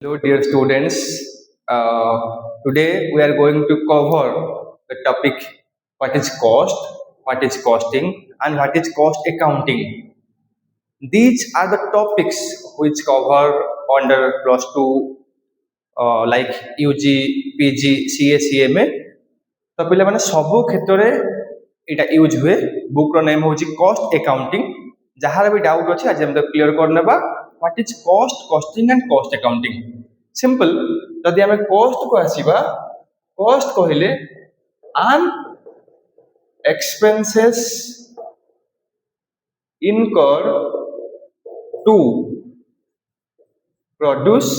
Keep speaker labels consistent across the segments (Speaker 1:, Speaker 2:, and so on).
Speaker 1: Hello, dear students. Today we are going to cover the topic what is cost, what is costing, and what is cost accounting. These are the topics which cover under plus two like UG, PG, CA, CMA. तो ପିଲାମାନେ ସବୁ କ୍ଷେତ୍ରରେ ଏଇଟା use ହୁଏ। ବୁକ୍ର name ହେଉଛି କଷ୍ଟ accounting. ଯାହାର ବି doubt ଅଛି ଆଜି ଆମେ କ୍ଲିୟର କରିନେବା what is cost, costing and cost accounting. Simple, ଯଦି ଆମେ କଷ୍ଟକୁ ଆସିବା, କଷ୍ଟ କହିଲେ an expenses incurred to produce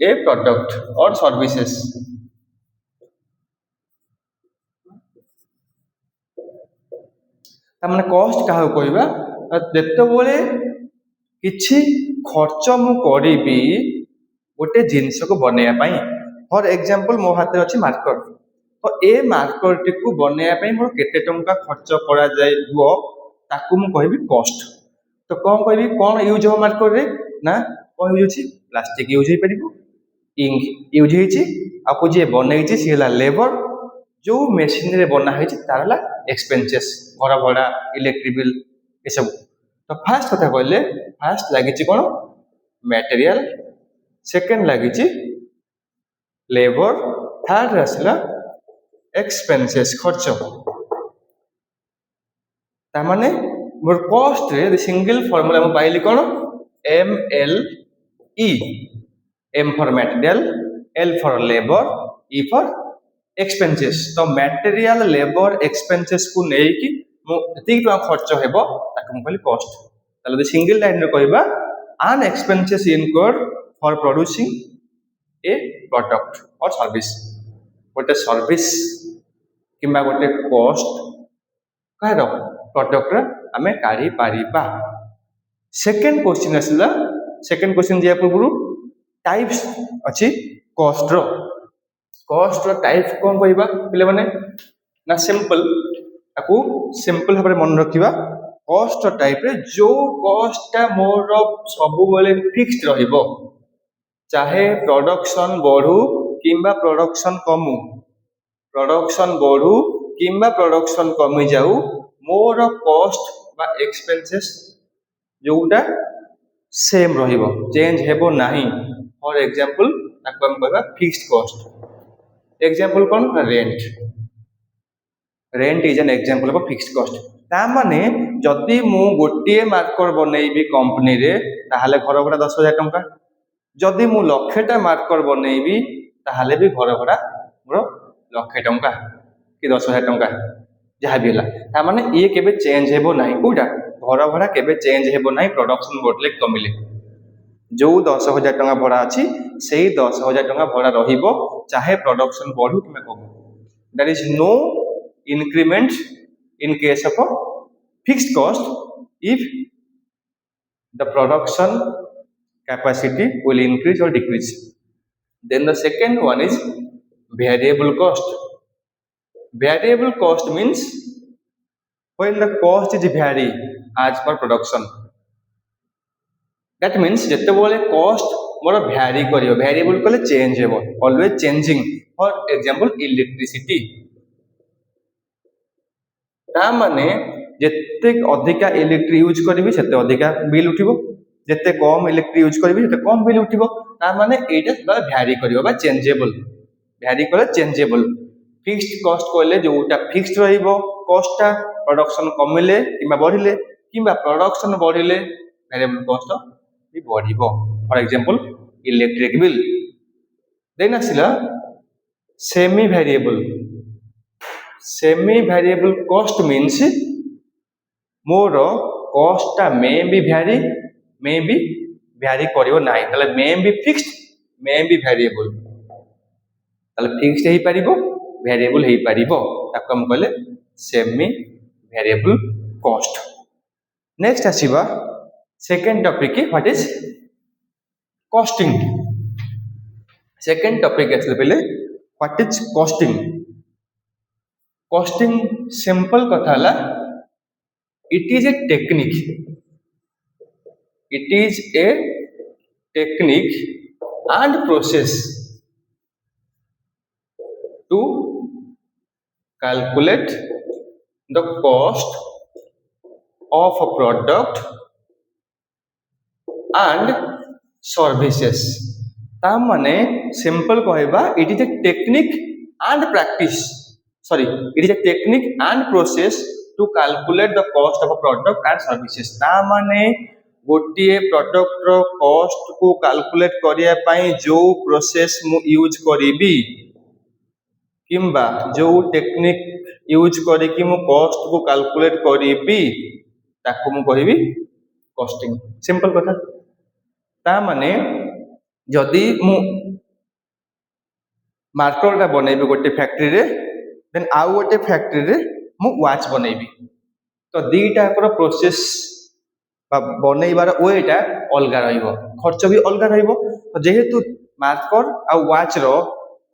Speaker 1: a product or services। ତାମାନେ କଷ୍ଟ କାହାକୁ କହିବା, ଯେତେବେଳେ କିଛି ଖର୍ଚ୍ଚ ମୁଁ କରିବି ଗୋଟେ ଜିନିଷକୁ ବନେଇବା ପାଇଁ। ଫର ଏକ୍ଜାମ୍ପଲ, ମୋ ହାତରେ ଅଛି ମାର୍କର, ତ ଏ ମାର୍କରଟିକୁ ବନେଇବା ପାଇଁ ମୋର କେତେ ଟଙ୍କା ଖର୍ଚ୍ଚ କରାଯାଇବ ତାକୁ ମୁଁ କହିବି କଷ୍ଟ। ତ କ'ଣ କହିବି, କ'ଣ ୟୁଜ୍ ହେବ ମାର୍କରରେ? ନା କ'ଣ ୟୁଜ୍ ଅଛି? ପ୍ଲାଷ୍ଟିକ ୟୁଜ୍ ହେଇପାରିବ, ଇଙ୍କ ୟୁଜ୍ ହେଇଛି, ଆଉ ଯିଏ ବନେଇଛି ସିଏ ହେଲା ଲେବର, ଯେଉଁ ମେସିନରେ ବନା ହେଇଛି ତାର ହେଲା ଏକ୍ସପେନ୍ସେସ୍, ଘର ଭଡ଼ା, ଇଲେକ୍ଟ୍ରିକ୍ ବିଲ୍ ଏସବୁ। ତ ଫାର୍ଷ୍ଟ କଥା କହିଲେ, ଫାର୍ଷ୍ଟ ଲାଗିଛି କ'ଣ? ମ୍ୟାଟେରିଆଲ, ସେକେଣ୍ଡ ଲାଗିଛି ଲେବର, ଥାର୍ଡ ଆସିଲା ଏକ୍ସପେନ୍ସେସ୍, ଖର୍ଚ୍ଚ। ତାମାନେ ମୋର କଷ୍ଟରେ ସିଙ୍ଗଲ ଫର୍ମୁଲା ମୁଁ ପାଇଲି କ'ଣ? MLE, M for material, L for labour, E for expenses. ତ ମ୍ୟାଟେରିଆଲ, ଲେବର, ଏକ୍ସପେନ୍ସେସ୍କୁ ନେଇକି ମୁଁ ଯେତିକି ଟଙ୍କା ଖର୍ଚ୍ଚ ହେବ ତାକୁ ମୁଁ କହିଲି କଷ୍ଟ। ତାହେଲେ ଯଦି ସିଙ୍ଗଲ ଲାଇନରେ କହିବା, an expenses incurred for producing a product or service. ଗୋଟେ ସର୍ଭିସ୍ କିମ୍ବା ଗୋଟେ କଷ୍ଟ କାହାର? ପ୍ରଡକ୍ଟର ଆମେ କାଢ଼ିପାରିବା। ସେକେଣ୍ଡ କ୍ୱେଶ୍ଚିନ୍ ଆସିଲା, ସେକେଣ୍ଡ କ୍ୱେଶ୍ଚିନ୍ ଯିବା ପୂର୍ବରୁ ଟାଇପ୍ସ ଅଛି କଷ୍ଟର। କଷ୍ଟର ଟାଇପ୍ କ'ଣ କହିବା ପିଲାମାନେ? ନା ସିମ୍ପଲ, ତାକୁ ସିମ୍ପଲ ଭାବରେ ମନେ ରଖିବା। କଷ୍ଟ ଟାଇପ୍ରେ ଯେଉଁ କଷ୍ଟଟା ମୋର ସବୁବେଳେ ଫିକ୍ସଡ ରହିବ, ଚାହେ ପ୍ରଡକ୍ସନ ବଢ଼ୁ କିମ୍ବା ପ୍ରଡକ୍ସନ କମୁ, ପ୍ରଡକ୍ସନ ବଢ଼ୁ କିମ୍ବା ପ୍ରଡକ୍ସନ କମିଯାଉ, ମୋର କଷ୍ଟ ବା ଏକ୍ସପେନ୍ସେସ୍ ଯେଉଁଟା ସେମ୍ ରହିବ, ଚେଞ୍ଜ ହେବ ନାହିଁ। ଫର ଏକ୍ଜାମ୍ପଲ, ତାକୁ ଆମେ କହିବା ଫିକ୍ସଡ କଷ୍ଟ। ଏକ୍ଜାମ୍ପଲ କ'ଣ? Rent. Rent is an example of fixed କଷ୍ଟ। ତା ମାନେ ଯଦି ମୁଁ ଗୋଟିଏ ମାର୍କର ବନେଇବି କମ୍ପାନୀରେ, ତାହେଲେ ଘର ଭଡ଼ା 10,000 ଟଙ୍କା। ଯଦି ମୁଁ 1,00,000ଟା ମାର୍କର ବନେଇବି ତାହେଲେ ବି ଘର ଭଡ଼ା ମୋର 1,00,000 ଟଙ୍କା କି 10,000 ଟଙ୍କା, ଯାହା ବି ହେଲା। ତାମାନେ ଇଏ କେବେ ଚେଞ୍ଜ ହେବ ନାହିଁ। କୋଉଟା? ଘର ଭଡ଼ା କେବେ ଚେଞ୍ଜ ହେବ ନାହିଁ ପ୍ରଡକ୍ସନ ବଢ଼ିଲେ କମିଲେ। ଯେଉଁ 10,000 ଟଙ୍କା ଭଡ଼ା ଅଛି ସେଇ 10,000 ଟଙ୍କା ଭଡ଼ା ରହିବ, ଚାହେ ପ୍ରଡକ୍ସନ ବଢ଼ୁ କିମ୍ବା କମୁ। That is no increment in case of a fixed cost if the production capacity will increase or decrease. Then the second one is variable cost. Variable cost means when the cost is vary as per production. That means ଯେତେବେଳେ cost ମୋର vary କରିବ, variable କଲେ change ହେବ, always changing. For example, electricity। ତା ମାନେ ଯେତେ ଅଧିକା electric use କରିବି ସେତେ ଅଧିକା ବିଲ୍ ଉଠିବ, ଯେତେ କମ୍ ଇଲେକ୍ଟ୍ରି ୟୁଜ୍ କରିବି ସେତେ କମ୍ ବିଲ୍ ଉଠିବ। ତା ମାନେ ଏଇଟା ଭ୍ୟାରି କରିବ ବା ଚେଞ୍ଜେବଲ। ଭ୍ୟାରି କଲେ ଚେଞ୍ଜେବଲ। ଫିକ୍ସଡ କଷ୍ଟ କହିଲେ ଯୋଉଟା ଫିକ୍ସଡ ରହିବ କଷ୍ଟଟା, ପ୍ରଡକ୍ସନ କମିଲେ କିମ୍ବା ବଢିଲେ କିମ୍ବା ପ୍ରଡକ୍ସନ ବଢିଲେ ଭ୍ୟାରିଏବଲ କଷ୍ଟ ବି ବଢିବ। ଫର ଏକ୍ଜାମ୍ପଲ, ଇଲେକ୍ଟ୍ରିକ ବିଲ୍। ଦେନ୍ ଆସିଲା ସେମି ଭ୍ୟାରିଏବଲ। ସେମି ଭ୍ୟାରିଏବଲ କଷ୍ଟ ମିନ୍ସ ମୋର କଷ୍ଟଟା ମେ ବି ଭ୍ୟାରି କରିବ ନାହିଁ। ତାହେଲେ ମେ ବି ଫିକ୍ସଡ, ମେ ବି ଭ୍ୟାରିଏବଲ। ତାହେଲେ ଫିକ୍ସଡ ହେଇପାରିବ, ଭ୍ୟାରିଏବଲ ହେଇପାରିବ, ତାକୁ ଆମେ କହିଲେ ସେମି ଭ୍ୟାରିଏବଲ କଷ୍ଟ। ନେକ୍ସଟ ଆସିବା second topic, what is costing. Second topic ଆସିଲେ ପିଲେ what is costing. Costing simple କଥା ହେଲା, it is a technique and process to calculate the cost of a product and services. ता माने सिंपल कहबा it is a technique and practice, sorry, it is a technique and process to calculate the cost of a product and services. ता माने गोटे product रो cost को calculate करिया पई जो प्रोसेस मु यूज करिबी किंबा जो टेक्निक यूज करिकि मु कॉस्ट को कैलकुलेट करिबी ताको मु कहिबी कॉस्टिंग. सिंपल कथा. ता माने जदि मु मार्करटा बनैबी गोटे फैक्ट्री रे, देन आउ गोटे फैक्ट्री रे मु वाच बनैबी, तो दीटा कर प्रोसेस बनैबार वेटा अलग रहिबो, खर्च भी अलग रहिबो. तो जेहेतु मार्कर आ वाच रो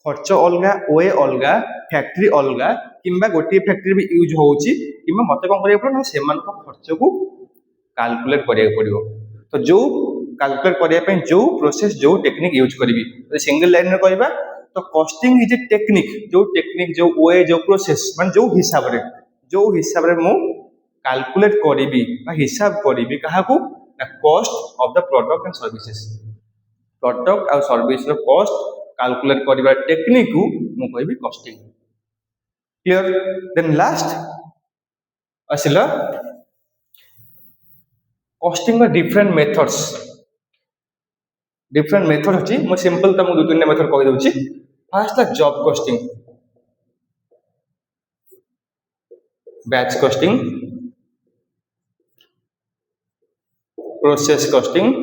Speaker 1: खर्च अलग, वे अलग, फैक्ट्री अलग, किंबा गोटे फैक्ट्री भी यूज होउची, किंबा मते कोन करिया पड़ो सेमान को खर्च को कैलकुलेट करिया पड़िबो. तो जो कैलकुलेट करिया पे जो प्रोसेस जो टेक्निक यूज करिवि, तो सिंगल लाइन रे कहबा तो कॉस्टिंग इज ए टेक्निक, जो वे जो प्रोसेस मान जो हिसाब रे मु कैलकुलेट करिवि बा हिसाब करिवि काहाकू ना cost of the product and services. Product और सर्विस रो कॉस्ट कैलकुलेट करिवा टेक्निक को मु कहबी कॉस्टिंग. क्लियर. देन लास्ट आसिला कॉस्टिंग का डिफरेंट मेथड्स. डिफरेंट मेथड अछि, मु सिंपल त मु दु तीन मेथड कहि दउछि. फर्स्ट ला job costing, batch costing, process costing,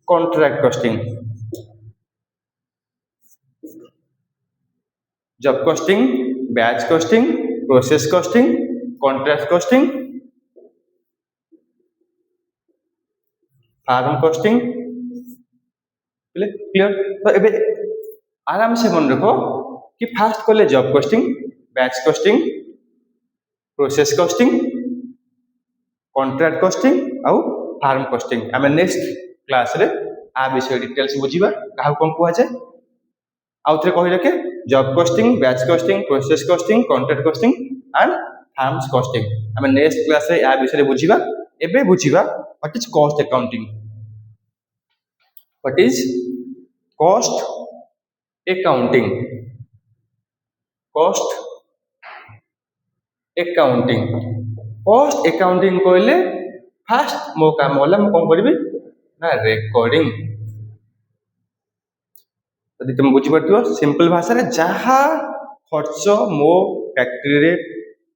Speaker 1: contract costing. Job costing, batch costing, process costing, contract costing, farm costing. Clear. तो एबे आराम से मन रखो कि फास्ट कले job costing, batch costing, process costing, contract costing आउ फार्म कॉस्टिंग. आमे नेक्स्ट क्लास रे आ विषय डिटेल्स बुझिबा काहा कोन कुआ जाय. आउ थरे कहि रखे job costing, batch costing, process costing, contract costing and farms costing. आमे नेक्स्ट क्लास रे आ विषय रे बुझिबा. एबे बुझिबा what is cost accounting. What is cost accounting? Cost accounting. Cost accounting कहले फास्ट मो काम होला म कोन करबी ना रिकॉर्डिंग. यदि तुम बुझी पड़ियो सिंपल भाषा रे जहा खर्च मो फैक्ट्री रे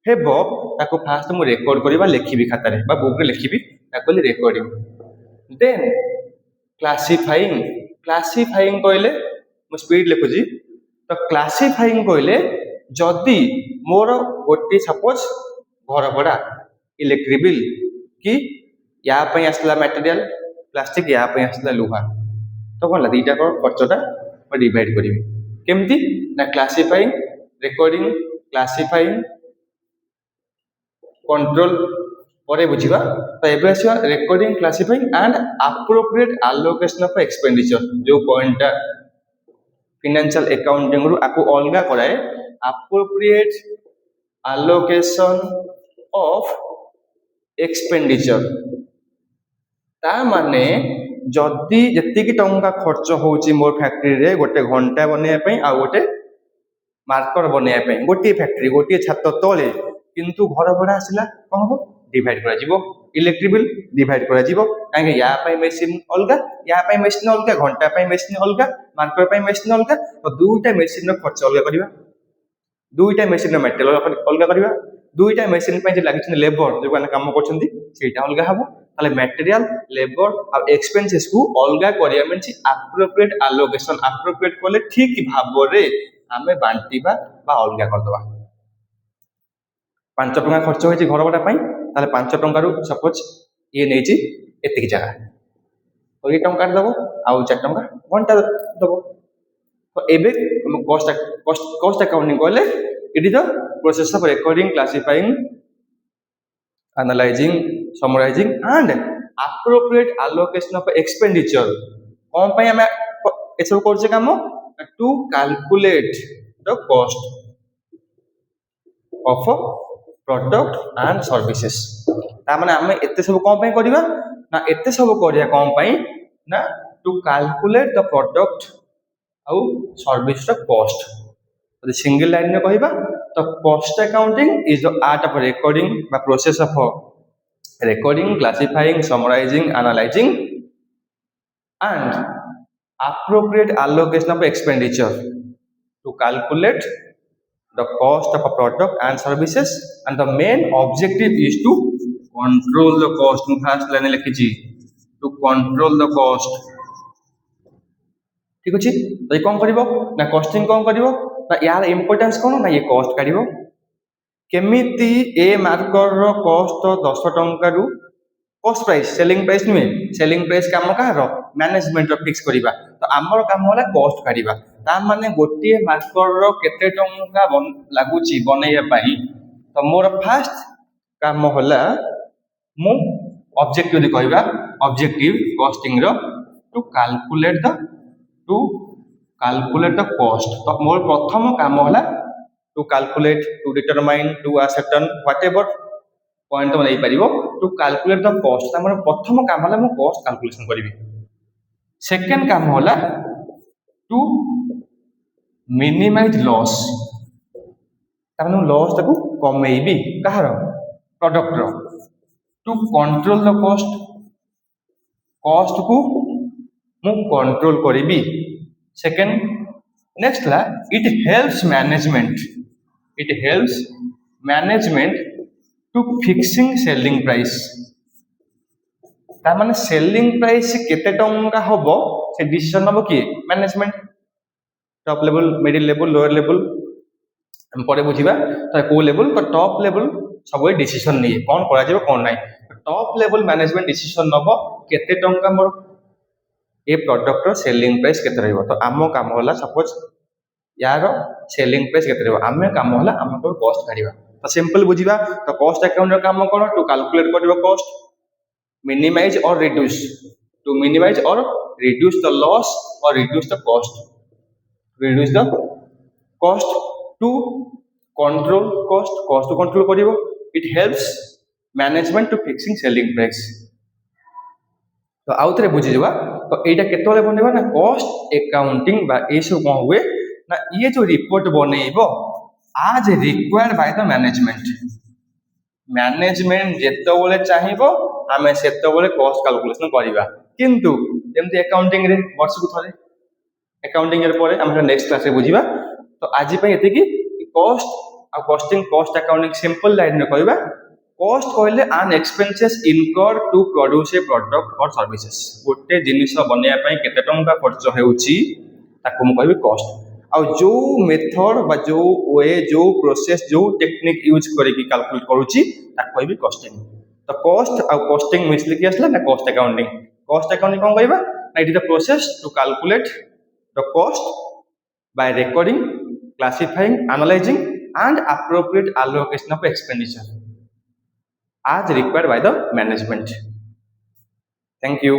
Speaker 1: हेबो ताको फास्ट मु रिकॉर्ड करबा लिखिबी खाता रे बा बुक रे लिखिबी ताको रिकॉर्डिंग. देन क्लासिफाइंग कहले मु स्पीड लिखुची. तो क्लासिफाइंग कहले जदि मोर गोटे सपोज घर भड़ा इलेक्ट्रिक बिल कि या पई आसला मटेरियल प्लास्टिक, या पई आसला लुहा, तो कोन ला दीटा को खर्चटा म डिवाइड करिवि केमती ना क्लासिफाइंग, रिकॉर्डिंग, क्लासिफाइंग, कंट्रोल परे बुझिबा. तो एबे आसी recording, classifying and appropriate allocation of expenditure. जो पॉइंटटा फाइनेंशियल अकाउंटिंग रु आको अलगा कराए एप्रोप्रिएट एलोकेशन ऑफ एक्सपेंडिचर. ता माने जदि जति की टंका खर्च होउची मोर फैक्ट्री रे गोटे घंटा बनेया पई आ गोटे मार्कर बनेया पई गोटे फैक्ट्री गोटे छात तळे, किंतु घर भड़ा आसला कोन हो डिवाइड करा जिवो. इलेक्ट्रिक बिल डिवाइड करा जिवो काहे या पई मेसिन अलगा, या पई मेसिन अलगा, घंटा पई मेसिन अलगा, मार्कर पई मेसिन अलगा. तो दुईटा मेसिन रो खर्च अलगा करिवा, दुईटा मेसिन रो मटेरियल अलगा करिवा, दुईटा मेसिन पई जे लागिछन लेबर जो माने काम करछन्ती सेटा अलगा हबो. ताले मटेरियल, लेबर आ एक्सपेंसेस को अलगा करिया मींस एप्रोप्रिएट एलोकेशन. एप्रोप्रिएट कोले ठीक भाव रे आमे बांटीबा बा अलगा करदबा. 5 टका खर्च होइछि घर भड़ा पई, ताले 5 टका रु सपोज ये नेछि एतिक जगह, तो ये टका दबो आउ 4 टका घंटा दबो. तो एबे कॉस्ट अकाउंटिंग कहले it is the process of recording, classifying, analysing, summarising and appropriate allocation of expenditure कौन पाई हमें एसब करछे काम to calculate the cost of product and services ता माने हमें एते सब कौन पाई करिवा ना एते सब करिया कौन पाई ना टू कैलकुलेट द प्रोडक्ट आउ सर्विस द कॉस्ट तो सिंगल लाइन में कहबा तो cost accounting is the art of recording बा process of recording, classifying, summarizing, analyzing, and appropriate allocation of expenditure to calculate the cost of a product and services. And the main objective is to control the cost. First line लिखी to control the cost. ठीक अच्छे तो ये कौन करिवो ना costing कौन करिवो ना यार इंपोर्टेंस कौन ना ये कॉस्ट काढिवो केमिति ए मार्कर रो कॉस्ट 10 टंका रु कॉस्ट प्राइस सेलिंग प्राइस नुहे सेलिंग प्राइस काम कहार मैनेजमेंट रो फिक्स करिबा तो आमर काम होला कॉस्ट काढिबा ता माने गोटे मार्कर रो केते टंका लागुची बनेया पई तो मोर फर्स्ट काम होला मु ऑब्जेक्टिव दे कहबा ऑब्जेक्टिव कॉस्टिंग रो टू कैलकुलेट द कॉस्ट तो मोर प्रथम काम होला to calculate, to determine, to ascertain whatever point तो नहीं परिवो to calculate the cost Tomar प्रथम काम होला मु cost calculation करिवि सेकंड काम होला to minimize loss तामनु लॉस ताकू कमेइबि कहार प्रोडक्ट रो to control the cost को मु कंट्रोल करिवि सेकंड नेक्स्ट ला it helps management to fixing selling price ता माने सेलिंग प्राइस केते टंका हबो से डिसीजन हबो कि management top level middle level lower level हम परे बुझिबा तो को लेवल तो टॉप लेवल सब डिसीजन नहीं कौन करा जेबो कौन नहीं टॉप लेवल मैनेजमेंट डिसीजन नबो केते टंका मोर ए प्रोडक्ट रो सेलिंग प्राइस केते रहबो तो आमो काम होला सपोज यार सेलिंग प्राइस केते रहबो आमे काम होला आम को कॉस्ट काढिबा तो सिंपल बुझिबा तो कॉस्ट अकाउंट रो काम कोन टू कैलकुलेट करबो कॉस्ट मिनिमाइज और रिड्यूस द लॉस और reduce the cost to control cost to control करिवो it helps management to fixing selling price तो आउ थरे बुझि जबा तो एटा केतोले बनेबा ना कॉस्ट अकाउंटिंग बा ए सब कोन हुए ना ये जो रिपोर्ट बनेइबो आज रिक्वायर्ड बाय द मैनेजमेंट जेतोले चाहिबो आमे सेतोले कॉस्ट कैलकुलेशन करिबा किंतु जेमति अकाउंटिंग रे वर्ष को थरे अकाउंटिंग रे परे हम नेक्स्ट क्लास रे बुझिबा तो आज पई एते कि कॉस्ट आ costing cost accounting simple line रे कहबा कॉस्ट कहले an expenses incurred to produce a product और सर्विसेज गोटे जिनिस बनेया पई केते टंका खर्च हेउची ताको हम कहबी कॉस्ट आ जो मेथड बा जो वे जो प्रोसेस जो टेक्निक यूज करके कैलकुलेट करूची ताको कहबी कॉस्टिंग तो कॉस्ट आ कॉस्टिंग मिसली कि असला ना कॉस्ट अकाउंटिंग कोन कहबा ना it is the process to calculate the cost by recording classifying analysing and appropriate allocation of expenditure as required by the management. Thank you.